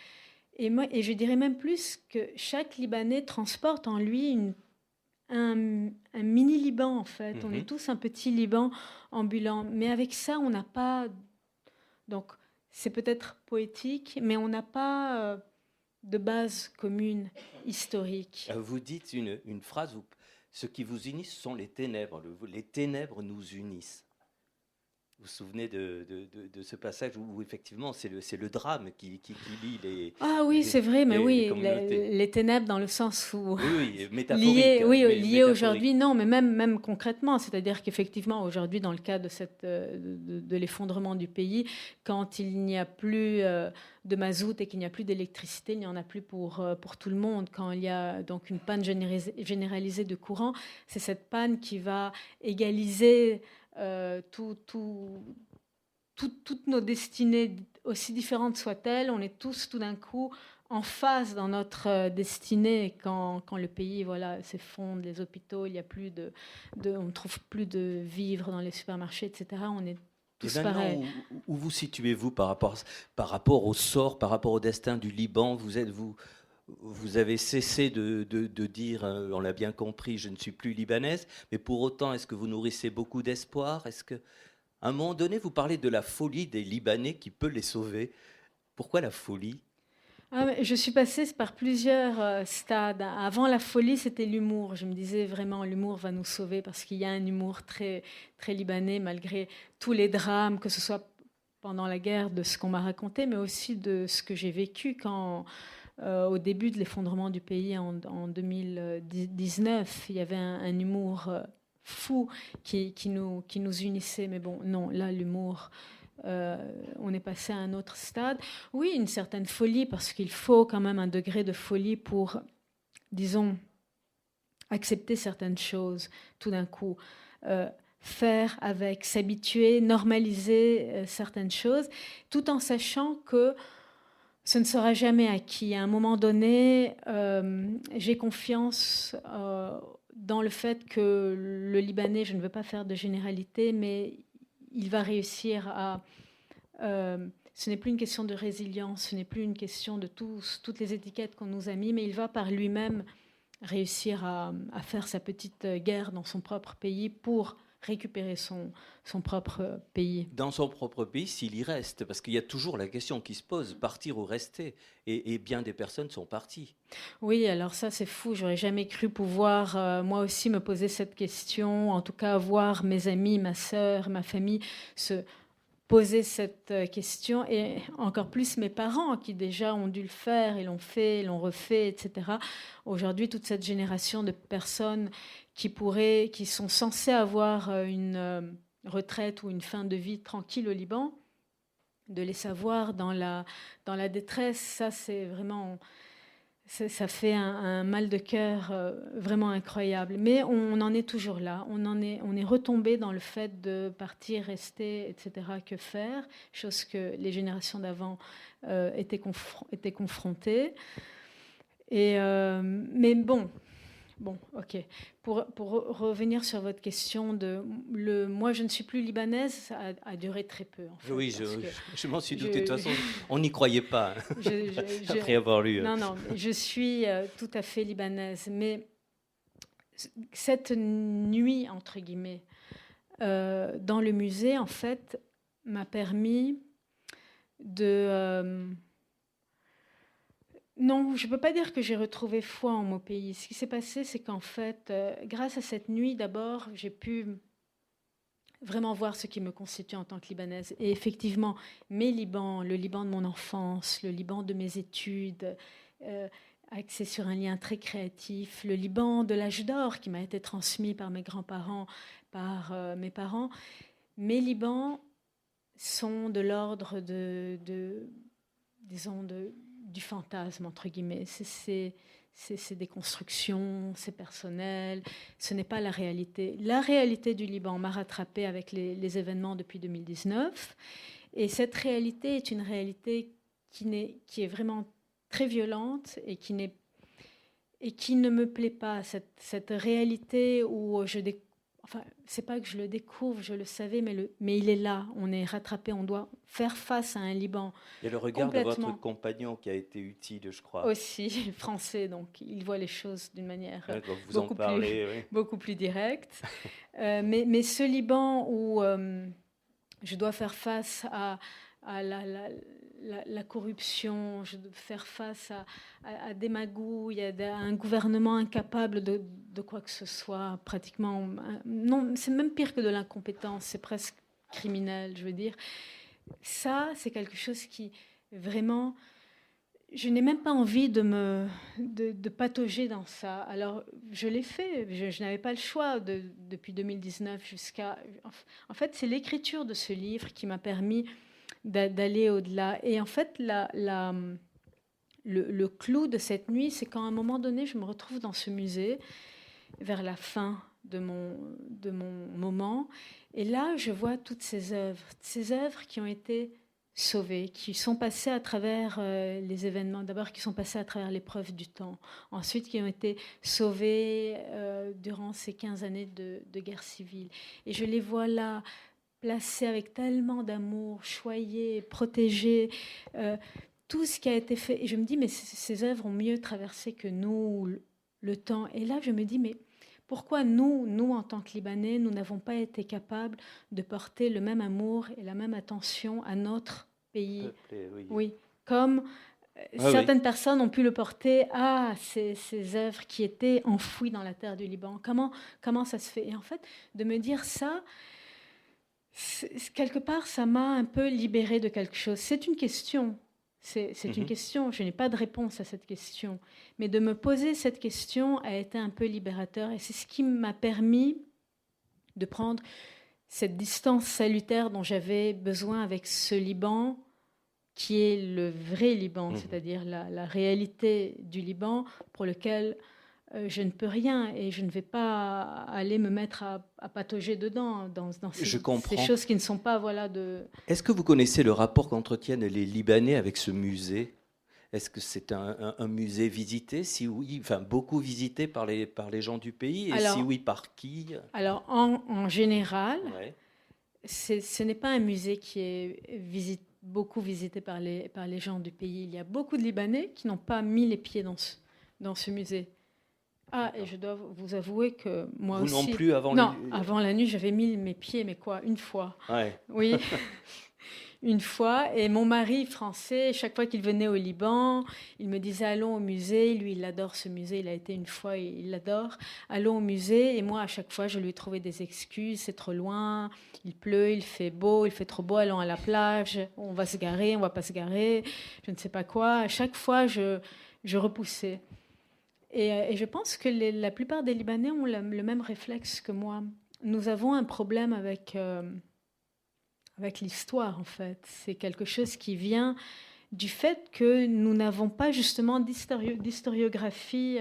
Et je dirais même plus que chaque Libanais transporte en lui un mini-Liban, en fait. On est tous un petit Liban ambulant. Mais avec ça, on n'a pas... Donc, c'est peut-être poétique, mais on n'a pas de base commune historique. Vous dites une phrase où ce qui vous unit, ce sont les ténèbres. Les ténèbres nous unissent. Vous vous souvenez de ce passage où effectivement c'est le drame qui lie les... Ah oui, c'est vrai, mais oui, les ténèbres dans le sens où... Oui, métaphorique. Liées aujourd'hui, non, mais même concrètement, c'est-à-dire qu'effectivement aujourd'hui dans le cas de l'effondrement du pays, quand il n'y a plus de mazout et qu'il n'y a plus d'électricité, il n'y en a plus pour tout le monde. Quand il y a donc une panne généralisée de courant, c'est cette panne qui va égaliser... toutes nos destinées, aussi différentes soient-elles, on est tous tout d'un coup en phase dans notre destinée quand le pays s'effondre, les hôpitaux, il y a plus on ne trouve plus de vivres dans les supermarchés, etc. On est tous pareils. Où vous situez-vous par rapport au sort, par rapport au destin du Liban? Vous avez cessé de dire, on l'a bien compris, je ne suis plus libanaise, mais pour autant, est-ce que vous nourrissez beaucoup d'espoir? Est-ce qu'à un moment donné, vous parlez de la folie des Libanais qui peut les sauver? Pourquoi la folie? Je suis passée par plusieurs stades. Avant la folie, c'était l'humour. Je me disais vraiment, l'humour va nous sauver parce qu'il y a un humour très, très libanais malgré tous les drames, que ce soit pendant la guerre, de ce qu'on m'a raconté, mais aussi de ce que j'ai vécu au début de l'effondrement du pays en 2019, il y avait un humour fou qui nous unissait. Mais bon, non, là, l'humour, on est passé à un autre stade. Oui, une certaine folie, parce qu'il faut quand même un degré de folie pour, disons, accepter certaines choses tout d'un coup. Faire avec, s'habituer, normaliser certaines choses, tout en sachant que ce ne sera jamais acquis. À un moment donné, j'ai confiance dans le fait que le Libanais, je ne veux pas faire de généralité, mais il va réussir à... ce n'est plus une question de résilience, ce n'est plus une question de toutes les étiquettes qu'on nous a mis, mais il va par lui-même réussir à faire sa petite guerre dans son propre pays pour récupérer son propre pays. Dans son propre pays, s'il y reste, parce qu'il y a toujours la question qui se pose, partir ou rester, et bien des personnes sont parties. Oui, alors ça c'est fou, j'aurais jamais cru pouvoir moi aussi me poser cette question, en tout cas voir mes amis, ma sœur, ma famille se poser cette question, et encore plus mes parents qui déjà ont dû le faire, et l'ont fait, l'ont refait, etc. Aujourd'hui, toute cette génération de personnes qui sont censées avoir une retraite ou une fin de vie tranquille au Liban, de les savoir dans la détresse, ça c'est vraiment... Ça fait un mal de cœur vraiment incroyable. Mais on en est toujours là. On est retombé dans le fait de partir, rester, etc. Que faire? Chose que les générations d'avant étaient confrontées. Mais bon, ok. Pour revenir sur votre question moi je ne suis plus libanaise, ça a duré très peu. En fait, oui, je m'en suis douté. De toute façon, on n'y croyait pas après avoir lu. Non, je suis tout à fait libanaise. Mais cette nuit, entre guillemets, dans le musée, en fait, m'a permis de... Non, je ne peux pas dire que j'ai retrouvé foi en mon pays. Ce qui s'est passé, c'est qu'en fait, grâce à cette nuit, d'abord, j'ai pu vraiment voir ce qui me constitue en tant que Libanaise. Et effectivement, le Liban de mon enfance, le Liban de mes études, axé sur un lien très créatif, le Liban de l'âge d'or qui m'a été transmis par mes grands-parents, par mes parents, Mes Libans sont de l'ordre disons, du fantasme, entre guillemets. C'est des constructions, c'est personnel, ce n'est pas la réalité. La réalité du Liban m'a rattrapée avec les événements depuis 2019. Et cette réalité est une réalité qui est vraiment très violente et qui ne me plaît pas. Cette réalité où enfin, c'est pas que je le découvre, je le savais, mais il est là. On est rattrapé, on doit faire face à un Liban. Il y a le regard de votre compagnon qui a été utile, je crois. Aussi français, donc il voit les choses d'une manière beaucoup plus directe. Mais ce Liban où je dois faire face à la corruption, je dois faire face à des magouilles, à un gouvernement incapable de quoi que ce soit, pratiquement. Non, c'est même pire que de l'incompétence, c'est presque criminel, je veux dire. Ça, c'est quelque chose qui, vraiment, je n'ai même pas envie de patauger dans ça. Alors, je l'ai fait, je n'avais pas le choix depuis 2019 jusqu'à... En fait, c'est l'écriture de ce livre qui m'a permis d'aller au-delà. Et en fait, le clou de cette nuit, c'est qu'à un moment donné, je me retrouve dans ce musée, vers la fin de mon moment. Et là, je vois toutes ces œuvres qui ont été sauvées, qui sont passées à travers les événements, d'abord qui sont passées à travers l'épreuve du temps, ensuite qui ont été sauvées durant ces 15 années de guerre civile. Et je les vois là, placées avec tellement d'amour, choyées, protégées, tout ce qui a été fait. Et je me dis, mais ces œuvres ont mieux traversé que nous le temps. Et là, je me dis, mais pourquoi nous, en tant que Libanais, nous n'avons pas été capables de porter le même amour et la même attention à notre pays? Oui, comme certaines personnes ont pu le porter à ces œuvres qui étaient enfouies dans la terre du Liban. Comment ça se fait? Et en fait, de me dire ça, quelque part, ça m'a un peu libérée de quelque chose. C'est une question. C'est une question, je n'ai pas de réponse à cette question. Mais de me poser cette question a été un peu libérateur. Et c'est ce qui m'a permis de prendre cette distance salutaire dont j'avais besoin avec ce Liban, qui est le vrai Liban, c'est-à-dire la réalité du Liban pour lequel je ne peux rien et je ne vais pas aller me mettre à patauger dedans, dans ces choses qui ne sont pas... Est-ce que vous connaissez le rapport qu'entretiennent les Libanais avec ce musée? Est-ce que c'est un musée visité? Si oui, enfin beaucoup visité par les gens du pays, et alors, si oui, par qui? Alors, en général, ce n'est pas un musée qui est beaucoup visité par les gens du pays. Il y a beaucoup de Libanais qui n'ont pas mis les pieds dans ce musée. Ah, et je dois vous avouer que moi aussi... Vous non plus avant avant la nuit, j'avais mis mes pieds, mais quoi, une fois. Ouais. Oui, une fois. Et mon mari français, chaque fois qu'il venait au Liban, il me disait « Allons au musée ». Lui, il adore ce musée. Il a été une fois et il l'adore. « Allons au musée ». Et moi, à chaque fois, je lui trouvais des excuses. C'est trop loin, il pleut, il fait beau, il fait trop beau. Allons à la plage, on va se garer, on va pas se garer, je ne sais pas quoi. À chaque fois, je repoussais. Et je pense que la plupart des Libanais ont le même réflexe que moi. Nous avons un problème avec l'histoire, en fait. C'est quelque chose qui vient du fait que nous n'avons pas justement d'historiographie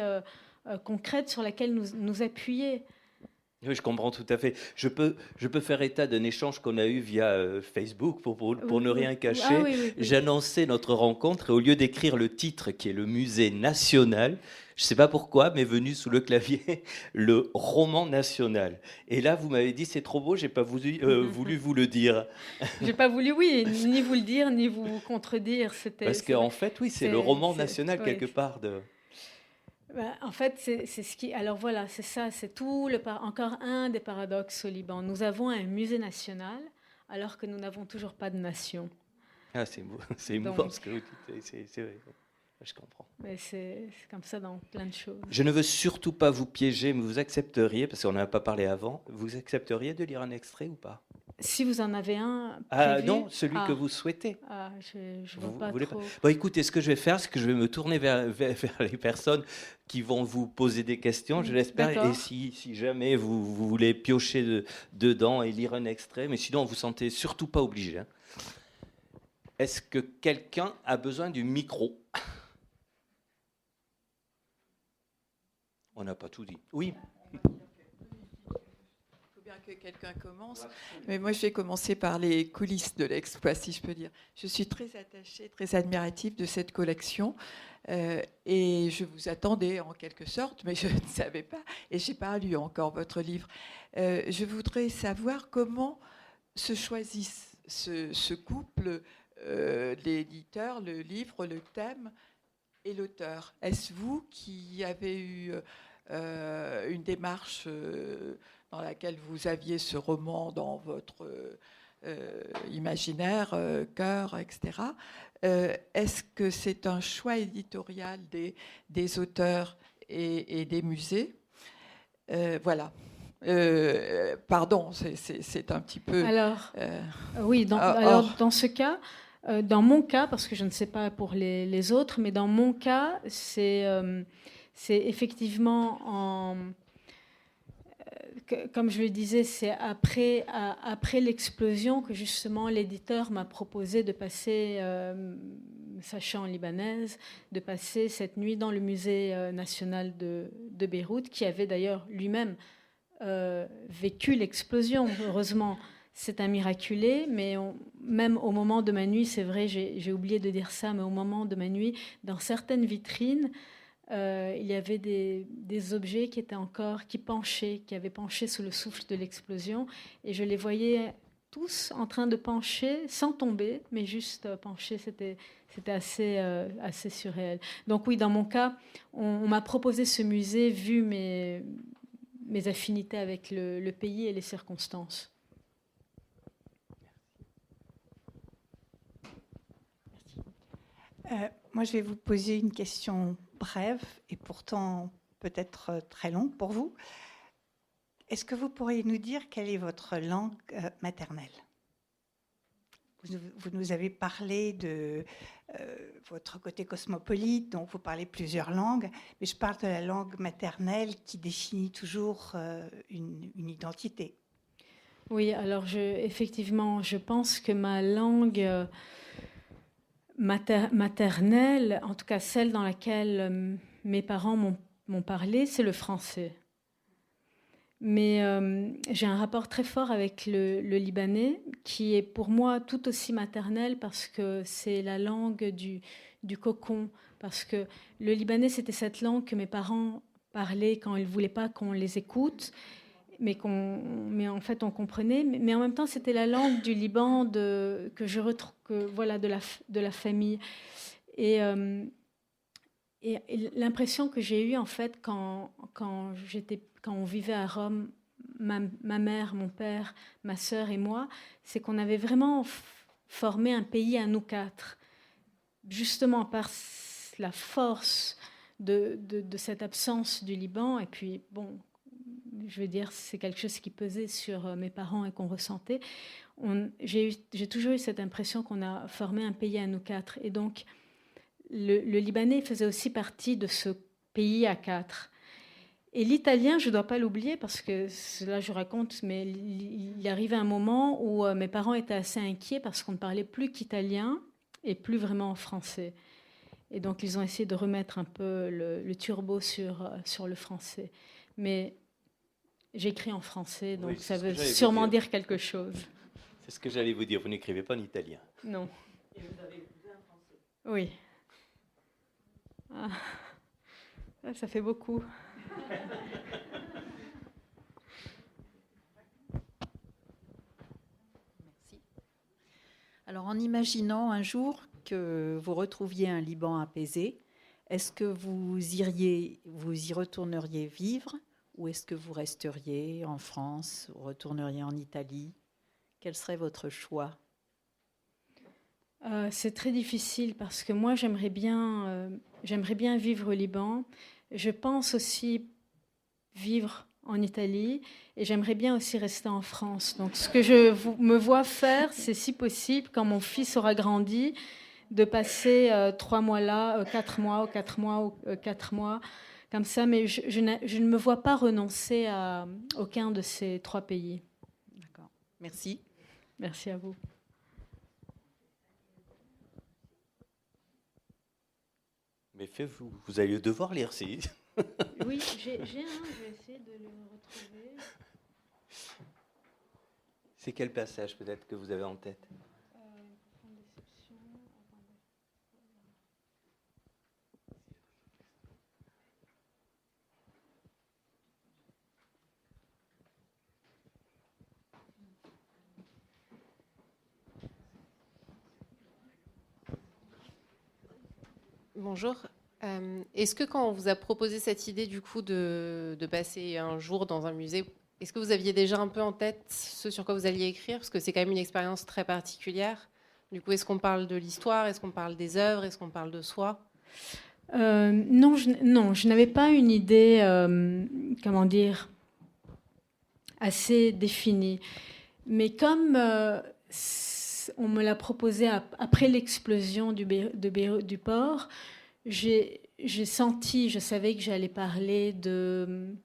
concrète sur laquelle nous appuyer. Oui, je comprends tout à fait. Je peux faire état d'un échange qu'on a eu via Facebook pour ne rien cacher. Ah, oui. J'annonçais notre rencontre et au lieu d'écrire le titre qui est le musée national, je ne sais pas pourquoi, m'est venu sous le clavier le roman national. Et là, vous m'avez dit c'est trop beau, j'ai pas voulu vous le dire. J'ai pas voulu, oui, ni vous le dire, ni vous contredire. Parce qu'en fait, oui, c'est le roman national quelque part de... En fait, c'est ce qui... Alors voilà, c'est ça, c'est tout encore un des paradoxes au Liban. Nous avons un musée national alors que nous n'avons toujours pas de nation. Ah, c'est émouvant ce que vous dites, c'est vrai. Je comprends. Mais c'est comme ça dans plein de choses. Je ne veux surtout pas vous piéger, mais vous accepteriez, parce qu'on n'en a pas parlé avant, vous accepteriez de lire un extrait ou pas? Si vous en avez un Ah prévu. non, celui que vous souhaitez. Je vois Vous pas voulez trop. Bon, écoutez, ce que je vais faire, c'est que je vais me tourner vers les personnes qui vont vous poser des questions, je l'espère. D'accord. Et si jamais vous voulez piocher dedans et lire un extrait, mais sinon, vous sentez surtout pas obligé. Hein. Est-ce que quelqu'un a besoin du micro? On n'a pas tout dit. Oui. Que quelqu'un commence, mais moi je vais commencer par les coulisses de l'exploit, si je peux dire. Je suis très attachée, très admirative de cette collection et je vous attendais en quelque sorte, mais je ne savais pas et je n'ai pas lu encore votre livre. Je voudrais savoir comment se choisissent ce couple, l'éditeur, le livre, le thème et l'auteur. Est-ce vous qui avez eu une démarche dans laquelle vous aviez ce roman dans votre imaginaire, cœur, etc. Est-ce que c'est un choix éditorial des auteurs et des musées? Voilà. Pardon, c'est un petit peu... Alors, oui, dans ce cas, dans mon cas, parce que je ne sais pas pour les autres, mais dans mon cas, c'est effectivement comme je le disais, c'est après l'explosion que justement l'éditeur m'a proposé de passer, sachant libanaise, de passer cette nuit dans le musée national de Beyrouth, qui avait d'ailleurs lui-même vécu l'explosion. Heureusement, c'est un miraculé, mais même au moment de ma nuit, c'est vrai, j'ai oublié de dire ça, mais au moment de ma nuit, dans certaines vitrines, il y avait des objets qui avaient penché sous le souffle de l'explosion, et je les voyais tous en train de pencher sans tomber, mais juste pencher. C'était assez surréel. Donc oui, dans mon cas, on m'a proposé ce musée vu mes affinités avec le pays et les circonstances. Moi, je vais vous poser une question brève et pourtant peut-être très longue pour vous. Est-ce que vous pourriez nous dire quelle est votre langue maternelle ? Vous nous avez parlé de votre côté cosmopolite, donc vous parlez plusieurs langues, mais je parle de la langue maternelle qui définit toujours une identité. Oui, alors effectivement, je pense que ma langue maternelle, en tout cas celle dans laquelle mes parents m'ont parlé, c'est le français. Mais j'ai un rapport très fort avec le libanais, qui est pour moi tout aussi maternel parce que c'est la langue du cocon. Parce que le libanais, c'était cette langue que mes parents parlaient quand ils ne voulaient pas qu'on les écoute, mais en fait on comprenait. Mais en même temps, c'était la langue du Liban que je retrouve, voilà, de la famille. Et l'impression que j'ai eue en fait quand on vivait à Rome, ma mère, mon père, ma sœur et moi, c'est qu'on avait vraiment formé un pays à nous quatre, justement par la force de cette absence du Liban. Et puis bon, je veux dire, c'est quelque chose qui pesait sur mes parents et qu'on ressentait. J'ai toujours eu cette impression qu'on a formé un pays à nous quatre. Et donc, le Libanais faisait aussi partie de ce pays à quatre. Et l'italien, je ne dois pas l'oublier parce que là je raconte, mais il arrivait un moment où mes parents étaient assez inquiets parce qu'on ne parlait plus qu'italien et plus vraiment français. Et donc ils ont essayé de remettre un peu le turbo sur le français. Mais j'écris en français, donc oui, ça veut sûrement dire quelque chose. C'est ce que j'allais vous dire, vous n'écrivez pas en italien. Non. Et vous avez épousé un français. Oui. Ça fait beaucoup. Merci. Alors, en imaginant un jour que vous retrouviez un Liban apaisé, est-ce que vous y retourneriez vivre ou est-ce que vous resteriez en France ou retourneriez en Italie? Quel serait votre choix? C'est très difficile parce que moi, j'aimerais bien vivre au Liban. Je pense aussi vivre en Italie et j'aimerais bien aussi rester en France. Donc ce que je me vois faire, c'est si possible, quand mon fils aura grandi, de passer 3 mois là, 4 mois, ou 4 mois, ou 4 mois, comme ça. Mais je ne me vois pas renoncer à aucun de ces 3 pays. D'accord. Merci. Merci à vous. Mais vous allez devoir lire, si. Oui, j'ai un, je vais essayer de le retrouver. C'est quel passage peut-être que vous avez en tête? Profonde déception. Attendez. Bonjour. Est-ce que quand on vous a proposé cette idée du coup de passer un jour dans un musée, est-ce que vous aviez déjà un peu en tête ce sur quoi vous alliez écrire? Parce que c'est quand même une expérience très particulière. Du coup, est-ce qu'on parle de l'histoire? Est-ce qu'on parle des œuvres? Est-ce qu'on parle de soi? Non, je n'avais pas une idée, comment dire, assez définie. Mais comme on me l'a proposé après l'explosion du port, j'ai senti, je savais que j'allais parler de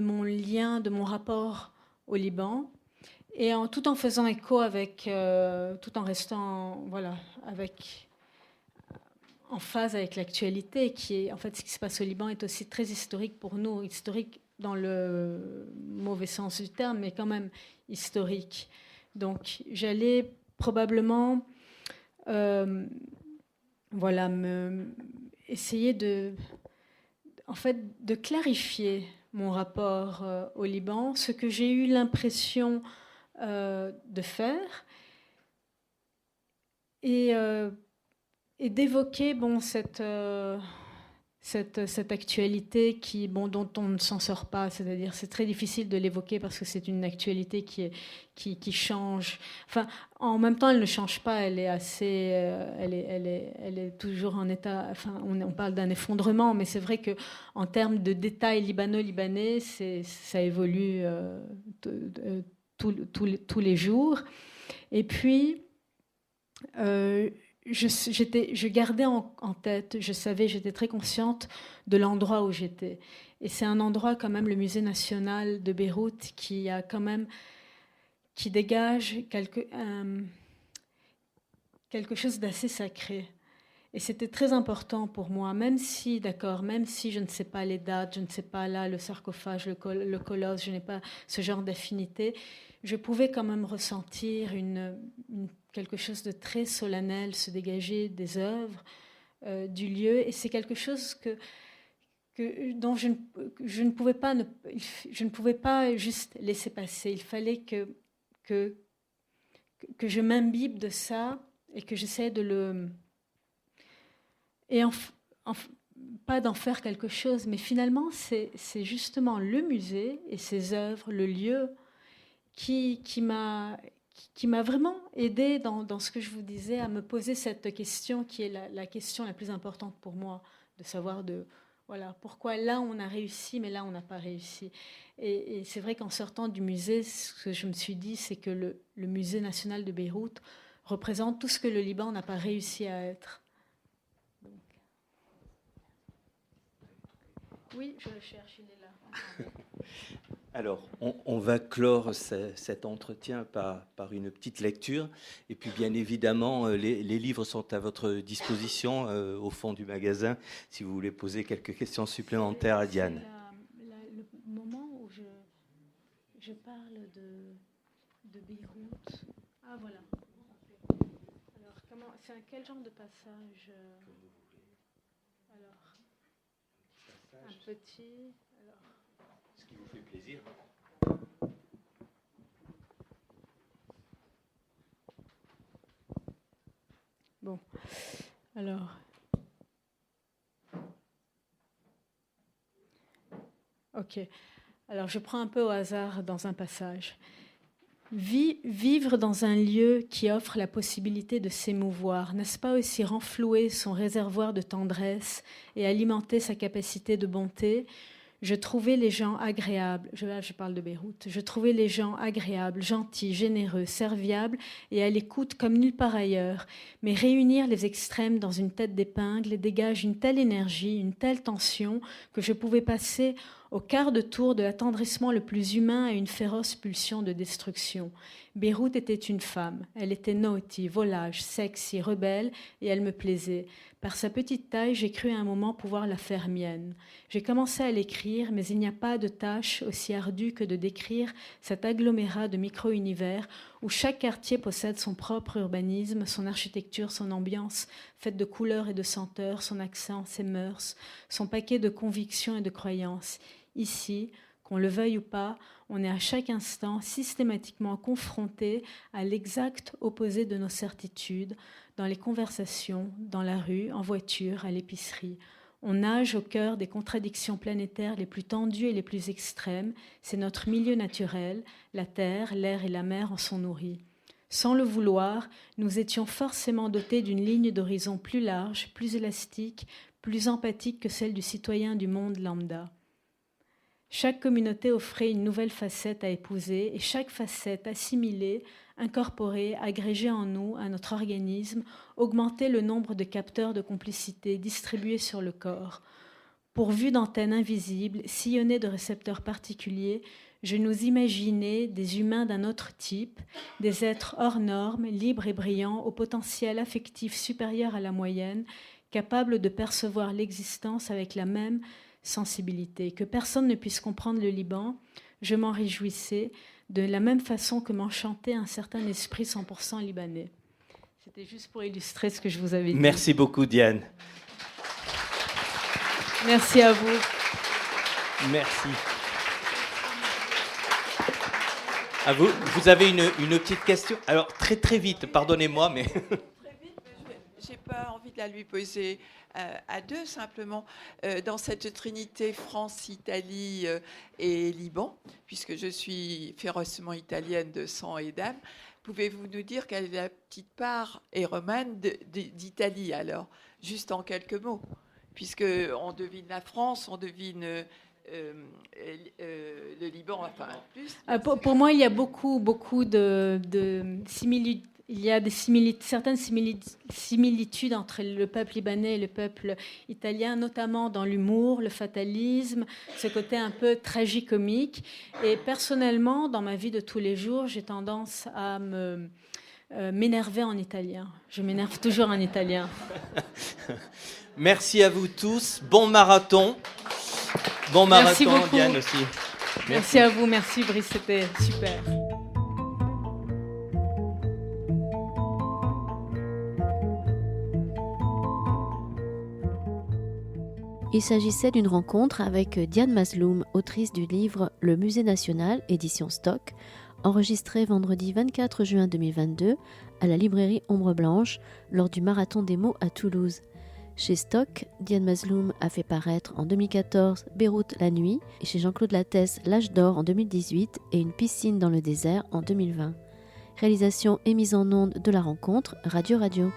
mon lien, de mon rapport au Liban, et tout en faisant écho avec, tout en restant, voilà, en phase avec l'actualité, qui est, en fait, ce qui se passe au Liban est aussi très historique pour nous, historique dans le mauvais sens du terme, mais quand même historique. Donc, j'allais probablement, voilà, essayer en fait, de clarifier mon rapport au Liban, ce que j'ai eu l'impression de faire, et d'évoquer cette actualité dont on ne s'en sort pas. C'est-à-dire, c'est très difficile de l'évoquer parce que c'est une actualité qui change. Enfin, en même temps, elle ne change pas. Elle est assez, elle est toujours en état. Enfin, on parle d'un effondrement, mais c'est vrai que en termes de détails libano-libanais, ça évolue tous les jours. Et puis, je gardais en tête, je savais, j'étais très consciente de l'endroit où j'étais. Et c'est un endroit quand même, le Musée national de Beyrouth, qui dégage quelque chose d'assez sacré. Et c'était très important pour moi, même si je ne sais pas les dates, je ne sais pas là le sarcophage, le colosse, je n'ai pas ce genre d'affinité, je pouvais quand même ressentir quelque chose de très solennel se dégager des œuvres, du lieu. Et c'est quelque chose dont je ne pouvais pas juste laisser passer. Il fallait que je m'imbibe de ça et que j'essaie de le... Et pas d'en faire quelque chose, mais finalement, c'est justement le musée et ses œuvres, le lieu, qui m'a vraiment aidée dans ce que je vous disais, à me poser cette question qui est la question la plus importante pour moi, de savoir voilà, pourquoi là on a réussi, mais là on n'a pas réussi. Et c'est vrai qu'en sortant du musée, ce que je me suis dit, c'est que le Musée national de Beyrouth représente tout ce que le Liban n'a pas réussi à être. Oui, je le cherche, il est là. Alors, on va clore cet entretien par une petite lecture. Et puis, bien évidemment, les livres sont à votre disposition au fond du magasin, si vous voulez poser quelques questions supplémentaires à Diane. Le moment où je parle de Beyrouth. Ah, voilà. Alors, c'est quel genre de passage Alors, un petit... Ce qui vous fait plaisir. Bon, alors... Ok. Alors, je prends un peu au hasard dans un passage. Vivre dans un lieu qui offre la possibilité de s'émouvoir, n'est-ce pas aussi renflouer son réservoir de tendresse et alimenter sa capacité de bonté? Je trouvais les gens agréables, je parle de Beyrouth, je trouvais les gens agréables, gentils, généreux, serviables et à l'écoute comme nulle part ailleurs. Mais réunir les extrêmes dans une tête d'épingle dégage une telle énergie, une telle tension que je pouvais passer au quart de tour de l'attendrissement le plus humain à une féroce pulsion de destruction. Beyrouth était une femme. Elle était naughty, volage, sexy, rebelle, et elle me plaisait. Par sa petite taille, j'ai cru à un moment pouvoir la faire mienne. J'ai commencé à l'écrire, mais il n'y a pas de tâche aussi ardue que de décrire cet agglomérat de micro-univers où chaque quartier possède son propre urbanisme, son architecture, son ambiance, faite de couleurs et de senteurs, son accent, ses mœurs, son paquet de convictions et de croyances. Ici, qu'on le veuille ou pas, on est à chaque instant systématiquement confronté à l'exact opposé de nos certitudes, dans les conversations, dans la rue, en voiture, à l'épicerie. On nage au cœur des contradictions planétaires les plus tendues et les plus extrêmes. C'est notre milieu naturel, la terre, l'air et la mer en sont nourris. Sans le vouloir, nous étions forcément dotés d'une ligne d'horizon plus large, plus élastique, plus empathique que celle du citoyen du monde lambda. Chaque communauté offrait une nouvelle facette à épouser et chaque facette assimilée, incorporée, agrégée en nous, à notre organisme, augmentait le nombre de capteurs de complicité distribués sur le corps. Pourvus d'antennes invisibles, sillonnés de récepteurs particuliers, je nous imaginais des humains d'un autre type, des êtres hors normes, libres et brillants, au potentiel affectif supérieur à la moyenne, capables de percevoir l'existence avec la même sensibilité. Que personne ne puisse comprendre le Liban, je m'en réjouissais de la même façon que m'enchantait un certain esprit 100% libanais. C'était juste pour illustrer ce que je vous avais dit. Merci beaucoup, Diane. Merci à vous. Merci. À vous. Vous avez une petite question? Alors, très très vite, pardonnez-moi, mais... Très vite, mais je n'ai pas envie de la lui poser à deux, simplement. Dans cette trinité France, Italie et Liban, puisque je suis férocement italienne de sang et d'âme, pouvez-vous nous dire quelle est la petite part et romane d'Italie, alors, juste en quelques mots? Puisqu'on devine la France, on devine... le Liban, enfin plus. Pour moi, il y a beaucoup de similitudes. Il y a certaines similitudes entre le peuple libanais et le peuple italien, notamment dans l'humour, le fatalisme, ce côté un peu tragicomique. Et personnellement, dans ma vie de tous les jours, j'ai tendance à m'énerver en italien. Je m'énerve toujours en italien. Merci à vous tous. Bon marathon. Bon marathon, Diane aussi. Merci à vous, merci Brice, c'était super. Il s'agissait d'une rencontre avec Diane Mazloum, autrice du livre Le Musée National, édition Stock, enregistré vendredi 24 juin 2022 à la librairie Ombre Blanche lors du Marathon des mots à Toulouse. Chez Stock, Diane Mazloum a fait paraître en 2014 Beyrouth la nuit et chez Jean-Claude Lattès L'âge d'or en 2018 et Une piscine dans le désert en 2020. Réalisation et mise en onde de la rencontre Radio.